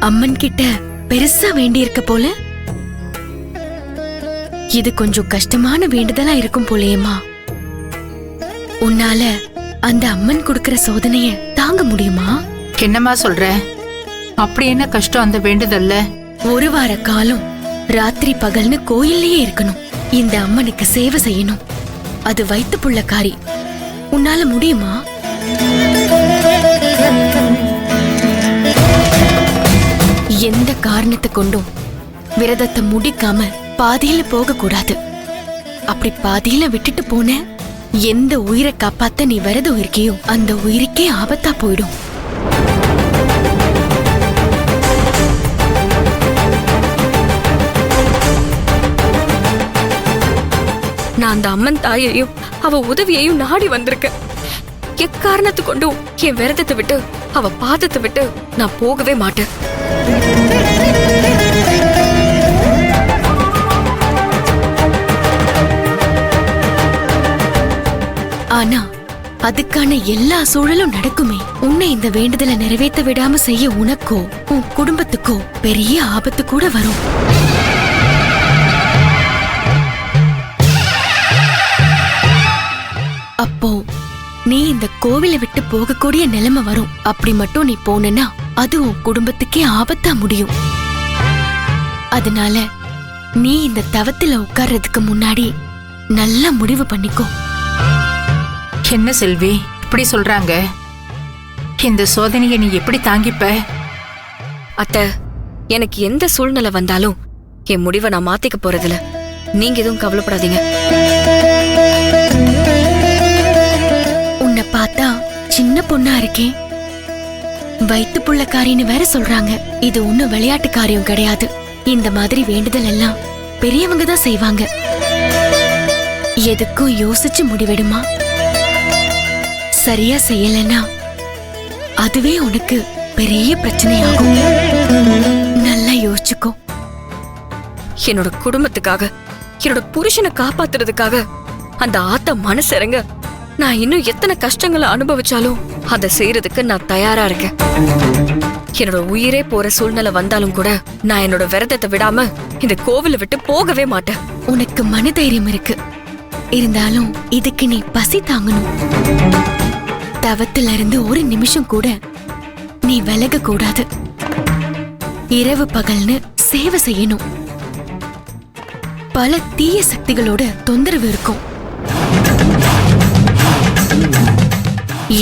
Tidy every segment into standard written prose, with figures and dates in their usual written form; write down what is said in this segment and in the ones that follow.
அம்மன் கிட்ட பெருசா வேண்டி இருக்க போல. இது கொஞ்சம் கஷ்டமான வேண்டுதலா இருக்கும் போலேயேம்மா. உன்னால அந்த அம்மன் கொடுக்கிற சோதனைய தாங்க முடியுமா? என்னம்மா சொல்ற? அப்படி என்ன கஷ்டம் அந்த வேண்டுதல்ல? ஒரு வார காலம் ராத்திரி பகல்னு கோயில்லயே இருக்கணும். இந்த அம்மனுக்கு சேவை செய்யணும். அது வயித்து புள்ளக்காரி. உன்னால முடியுமா? எந்த காரணத்தை கொண்டும் விரதத்தை முடிக்காம பாதியில போக கூடாது. அப்படி பாதியில விட்டுட்டு போன எந்த உயிரை காப்பாத்த நீ விரதம் இருக்கியோ அந்த உயிருக்கே ஆபத்தா போயிடும். நான் அந்த அம்மன் தாயையும் அவ உதவியையும் நாடி வந்திருக்கேன். எக்காரணத்து கொண்டும் என் விரதத்தை விட்டு அவ பாதத்தை விட்டு நான் போகவே மாட்டேன். ஆனா அதுக்கான எல்லா சூழலும் நடக்குமே. உன்னை இந்த வேண்டுதலை நிறைவேற்ற விடாம செய்ய உனக்கோ உன் குடும்பத்துக்கோ பெரிய ஆபத்து கூட வரும். அப்போ நீ இந்த கோவிலை விட்டு போகக்கூடிய நிலைமை வரும். அப்படி மட்டும் நீ போனா அது உன் குடும்பத்துக்கே ஆபத்தா முடியும். அதனால நீ இந்த தவத்துல உட்கார்றதுக்கு முன்னாடி நல்ல முடிவு பண்ணிக்கோ. என்ன செல்வி இப்படி சொல்றாங்க? இந்த சோதனையை நீ எப்படி தாங்கிப்ப? அத்த, எனக்கு எந்த சூழ்நிலை வந்தாலும் என் முடிவை நான் மாத்திக்க போறதில்ல. நீங்க எதுவும் கவலைப்படாதீங்க. உன்னை பார்த்தா சின்ன பொண்ணா இருக்கே. வயித்து புள்ளக்காரின்னு வேற சொல்றாங்க. இது ஒண்ணும் விளையாட்டு காரியம் கிடையாது. இந்த மாதிரி வேண்டுதல் எல்லாம் பெரியவங்க தான் செய்வாங்க. எதுக்கும் யோசிச்சு முடிவெடுமா. சரியா செய்யலன்னா அதுவே உனக்கு பெரிய பிரச்சனையாகும். நல்லா யோசிச்சுக்கோ. என்னோட குடும்பத்துக்காக, என்னோட புருஷனை காப்பாத்துறதுக்காக அந்த ஆத்த மனசிறங்க நான் இன்னும் எத்தனை கஷ்டங்களை அனுபவிச்சாலும் அதை செய்யறதுக்கு நான் தயாரா இருக்கேன். என்னோட உயிரே போற சூழ்நிலை வந்தாலும் கூட நான் என்னோட விரதத்தை விடாம இந்த கோவிலை விட்டு போகவே மாட்டேன். உனக்கு மனதைரியம் இருக்கு. இருந்தாலும் இதுக்கு நீ பசி தாங்கணும். தவத்துல இருந்து ஒரு நிமிஷம் கூட நீ விலக கூடாது. இரவு பகல்னு சேவை செய்யணும். பல தீய சக்திகளோட தொந்தரவு இருக்கும்.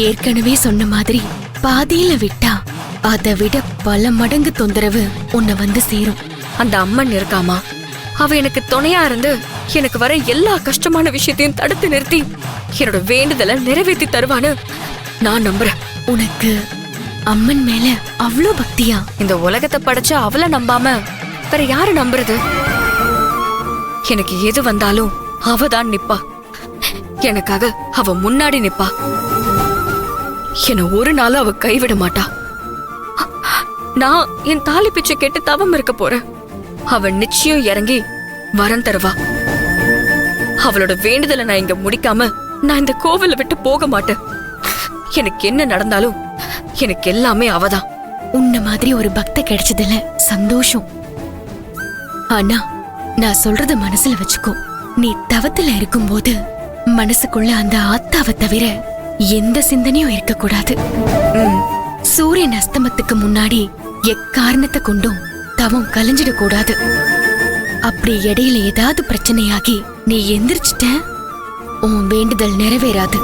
ஏற்கனவே சொன்ன மாதிரி பாதியில விட்டா அதை விட பல மடங்கு தொந்தரவு உன்னை வந்து சேரும். அந்த அம்மன் இருக்காமா, அவ எனக்கு துணையா இருந்து எனக்கு வர எல்லா கஷ்டமான விஷயத்தையும் தடுத்து நிறுத்தி என்னோட வேண்டுதலை நிறைவேற்றி தருவான்னு நான் நம்புறேன். உனக்கு அம்மன் மேல அவ்வளோ பக்தியா? இந்த உலகத்தை படைச்ச அவளை நம்பாம வேற யாரு நம்புறது? எனக்கு எது வந்தாலும் அவதான் நிப்பா. எனக்காக அவ முன்னாடி நிப்பா. என்ன ஒரு நாள் அவ கைவிட மாட்டா. நான் என் தாலி பிச்சை கேட்டு தவம் இருக்க போறேன். அவ நிச்சயம் இறங்கி வரம் தருவா. அவளோட வேண்டுதலை நான் இங்க முடிக்காம நான் இந்த கோவிலை விட்டு போக மாட்டேன். எனக்கு என்ன நடந்தாலும் எனக்கு எல்லாமே அவதான். உன்ன மாதிரி ஒரு பக்த கிடைச்சதுல சந்தோஷம். ஆனா நான் சொல்றத மனசுல வச்சுக்கோ. நீ தவத்துல இருக்கும்போது மனசுக்குள்ள அந்த ஆத்தாவை தவிர எந்த சிந்தனையும் இருக்கக்கூடாது. சூரியன் அஸ்தமத்துக்கு முன்னாடி எக்காரணத்தை கொண்டும் தவம் கலைஞ்சிடக்கூடாது. அப்படி இடையில ஏதாவது பிரச்சனையாகி நீ எந்திரிச்சிட்ட உன் வேண்டுதல் நிறைவேறாது.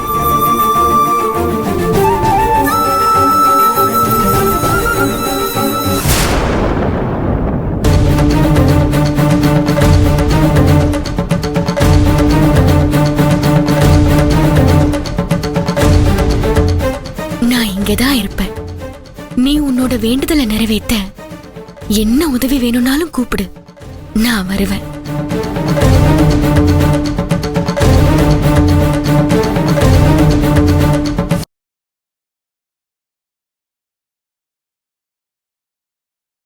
நான் இங்கதான் இருப்பேன். நீ உன்னோட வேண்டுதலை நிறைவேற்ற என்ன உதவி வேணும்னாலும் கூப்பிடு, நான் வருவேன்.